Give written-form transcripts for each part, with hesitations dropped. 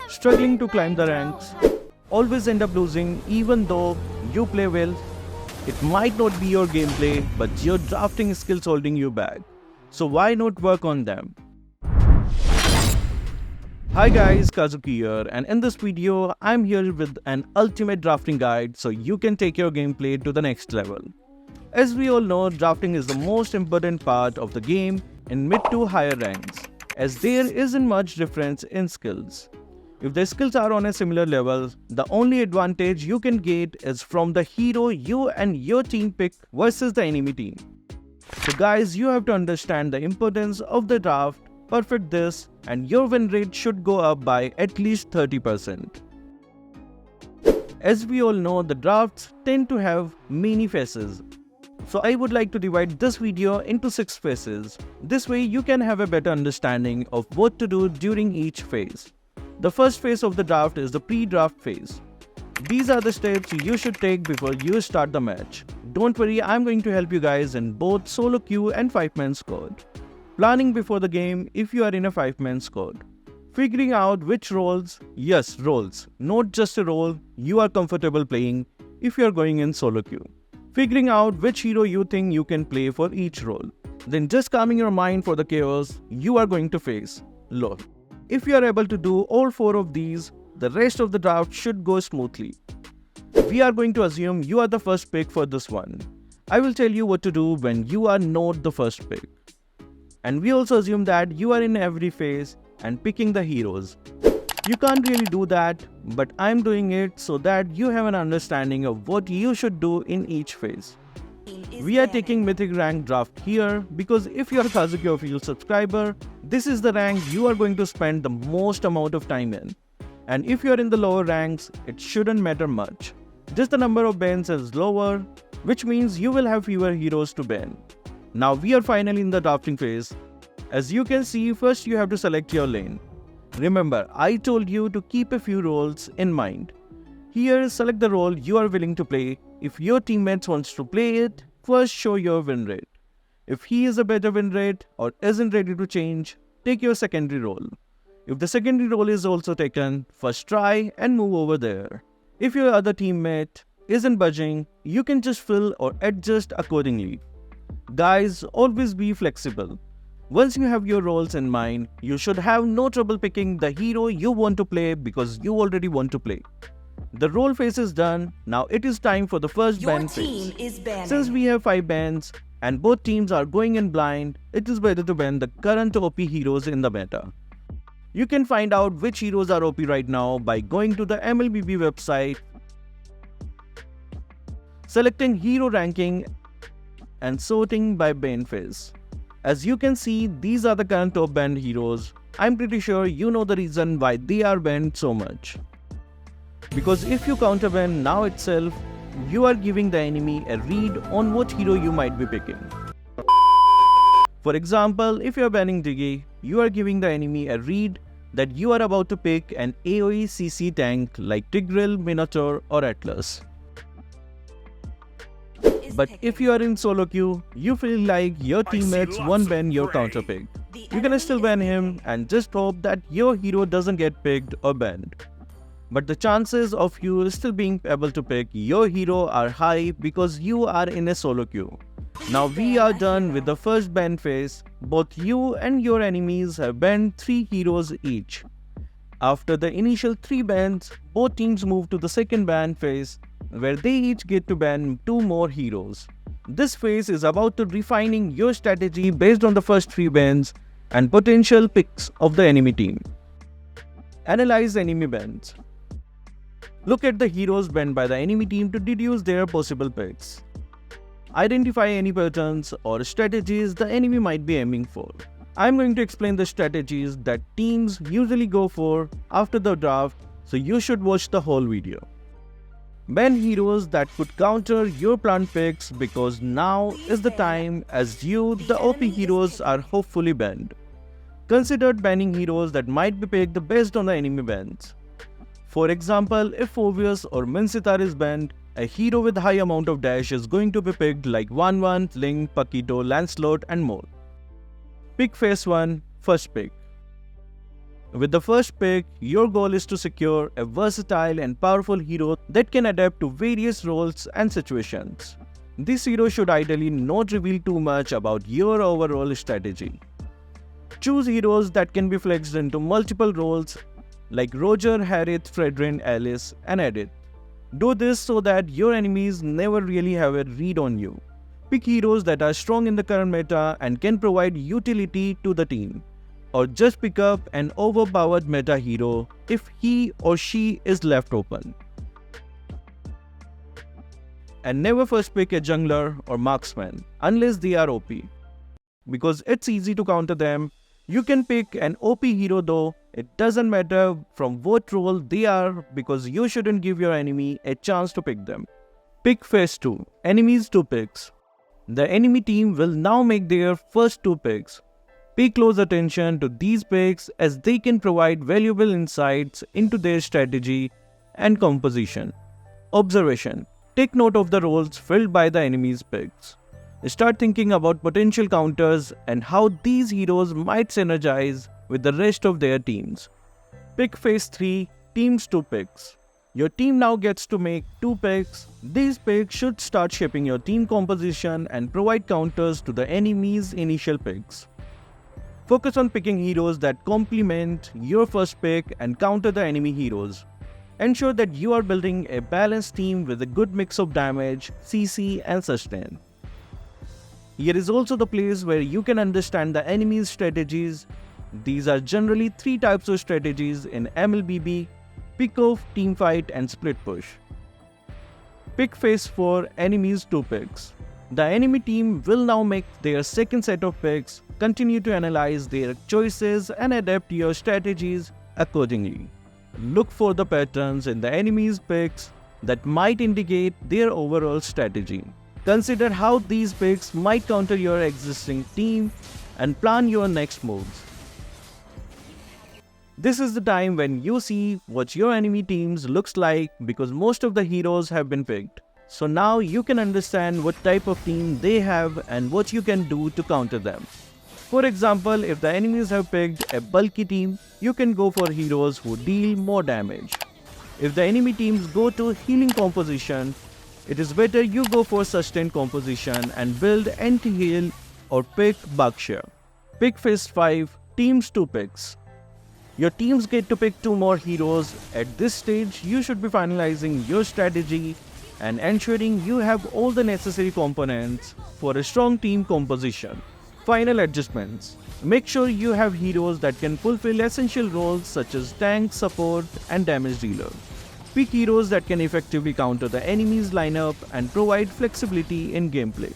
struggling to climb the ranks, always end up losing even though you play well. It might not be your gameplay, but your drafting skills holding you back. So why not work on them? Hi guys, Kazuki here, and in this video, I'm here with an ultimate drafting guide so you can take your gameplay to the next level. As we all know, drafting is the most important part of the game in mid to higher ranks, as there isn't much difference in skills. If the skills are on a similar level, the only advantage you can get is from the hero you and your team pick versus the enemy team. So guys, you have to understand the importance of the draft, perfect this, and your win rate should go up by at least 30%. As we all know, the drafts tend to have many phases. So I would like to divide this video into 6 phases. This way you can have a better understanding of what to do during each phase. The first phase of the draft is the pre-draft phase. These are the steps you should take before you start the match. Don't worry, I'm going to help you guys in both solo queue and 5-man squad. Planning before the game if you are in a 5-man squad. Figuring out which roles, yes, roles, not just a role you are comfortable playing if you are going in solo queue. Figuring out which hero you think you can play for each role. Then just calming your mind for the chaos you are going to face. Lol. If you are able to do all 4 of these, the rest of the draft should go smoothly. We are going to assume you are the first pick for this one. I will tell you what to do when you are not the first pick. And we also assume that you are in every phase and picking the heroes. You can't really do that, but I'm doing it so that you have an understanding of what you should do in each phase. We are taking Mythic rank draft here because if you are a Kazuki Official subscriber, this is the rank you are going to spend the most amount of time in. And if you are in the lower ranks, it shouldn't matter much. Just the number of bans is lower, which means you will have fewer heroes to ban. Now we are finally in the drafting phase. As you can see, first you have to select your lane. Remember, I told you to keep a few roles in mind. Here, select the role you are willing to play. If your teammates wants to play it, first show your win rate. If he is a better win rate or isn't ready to change, take your secondary role. If the secondary role is also taken, first try and move over there. If your other teammate isn't budging, you can just fill or adjust accordingly. Guys, always be flexible. Once you have your roles in mind, you should have no trouble picking the hero you want to play because you already want to play. The role phase is done. Now it is time for the first ban phase. Since we have 5 bans and both teams are going in blind, it is better to ban the current OP heroes in the meta. You can find out which heroes are OP right now by going to the Mlbb website, selecting hero ranking and sorting by ban phase. As you can see, these are the current top banned heroes. I'm pretty sure you know the reason why they are banned so much. Because if you counter ban now itself, you are giving the enemy a read on what hero you might be picking. For example, if you are banning Diggy, you are giving the enemy a read that you are about to pick an AoE CC tank like Tigreal, Minotaur or Atlas. But if you are in solo queue, you feel like your teammates won't ban your counter pick. You can still ban him and just hope that your hero doesn't get picked or banned. But the chances of you still being able to pick your hero are high because you are in a solo queue. Now we are done with the first ban phase. Both you and your enemies have banned 3 heroes each. After the initial 3 bans, both teams move to the second ban phase, where they each get to ban 2 more heroes. This phase is about to refining your strategy based on the first 3 bans and potential picks of the enemy team. Analyze enemy bans. Look at the heroes banned by the enemy team to deduce their possible picks. Identify any patterns or strategies the enemy might be aiming for. I'm going to explain the strategies that teams usually go for after the draft, so you should watch the whole video. Ban heroes that could counter your planned picks because now is the time as you, the OP heroes, are hopefully banned. Consider banning heroes that might be picked based on the enemy bans. For example, if Phoveus or Minsitar is banned, a hero with high amount of dash is going to be picked like Wanwan, Link, Paquito, Lancelot and more. Pick phase 1, first pick. With the first pick, your goal is to secure a versatile and powerful hero that can adapt to various roles and situations. This hero should ideally not reveal too much about your overall strategy. Choose heroes that can be flexed into multiple roles like Roger, Harith, Fredrin, Alice, and Edith. Do this so that your enemies never really have a read on you. Pick heroes that are strong in the current meta and can provide utility to the team. Or just pick up an overpowered meta hero if he or she is left open. And never first pick a jungler or marksman unless they are OP, because it's easy to counter them. You can pick an OP hero though, it doesn't matter from what role they are, because you shouldn't give your enemy a chance to pick them. Pick phase 2, enemies 2 picks. The enemy team will now make their first 2 picks. Pay close attention to these picks as they can provide valuable insights into their strategy and composition. Observation. Take note of the roles filled by the enemy's picks. Start thinking about potential counters and how these heroes might synergize with the rest of their teams. Pick phase 3, teams 2 picks. Your team now gets to make 2 picks. These picks should start shaping your team composition and provide counters to the enemy's initial picks. Focus on picking heroes that complement your first pick and counter the enemy heroes. Ensure that you are building a balanced team with a good mix of damage, CC, and sustain. Here is also the place where you can understand the enemy's strategies. These are generally 3 types of strategies in Mlbb: pick off, team fight, and split push. Pick phase 4, enemies 2 picks. The enemy team will now make their second set of picks. Continue to analyze their choices and adapt your strategies accordingly. Look for the patterns in the enemy's picks that might indicate their overall strategy. Consider how these picks might counter your existing team and plan your next moves. This is the time when you see what your enemy teams looks like, because most of the heroes have been picked. So now you can understand what type of team they have and what you can do to counter them. For example, if the enemies have picked a bulky team, you can go for heroes who deal more damage. If the enemy teams go to healing composition, it is better you go for sustained composition and build anti-heal or pick Bakshia. Pick phase 5, teams 2 picks. Your teams get to pick 2 more heroes. At this stage, you should be finalizing your strategy and ensuring you have all the necessary components for a strong team composition. Final adjustments. Make sure you have heroes that can fulfill essential roles such as tank, support, and damage dealer. Pick heroes that can effectively counter the enemy's lineup and provide flexibility in gameplay.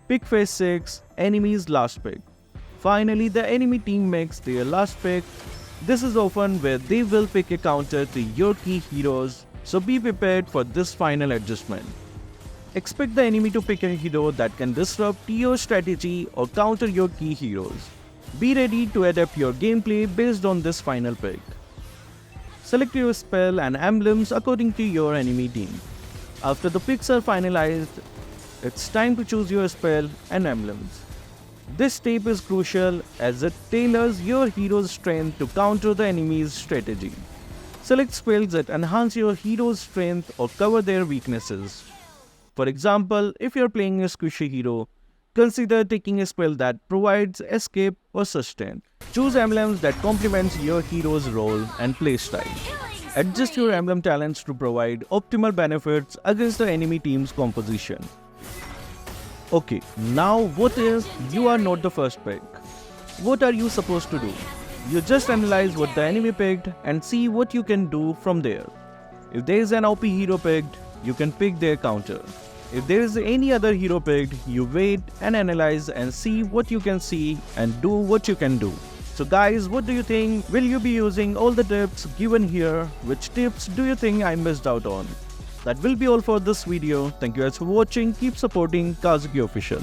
Pick phase 6, enemy's last pick. Finally, the enemy team makes their last pick. This is often where they will pick a counter to your key heroes, so be prepared for this final adjustment. Expect the enemy to pick a hero that can disrupt your strategy or counter your key heroes. Be ready to adapt your gameplay based on this final pick. Select your spell and emblems according to your enemy team. After the picks are finalized, it's time to choose your spell and emblems. This step is crucial as it tailors your hero's strength to counter the enemy's strategy. Select spells that enhance your hero's strength or cover their weaknesses. For example, if you're playing a squishy hero, consider taking a spell that provides escape or sustain. Choose emblems that complement your hero's role and playstyle. Adjust your emblem talents to provide optimal benefits against the enemy team's composition. Okay, now what if you are not the first pick? What are you supposed to do? You just analyze what the enemy picked and see what you can do from there. If there is an OP hero picked, you can pick their counter. If there is any other hero picked, you wait and analyze and see what you can see and do what you can do. So guys, what do you think? Will you be using all the tips given here? Which tips do you think I missed out on? That will be all for this video. Thank you guys for watching. Keep supporting Kazuki Official.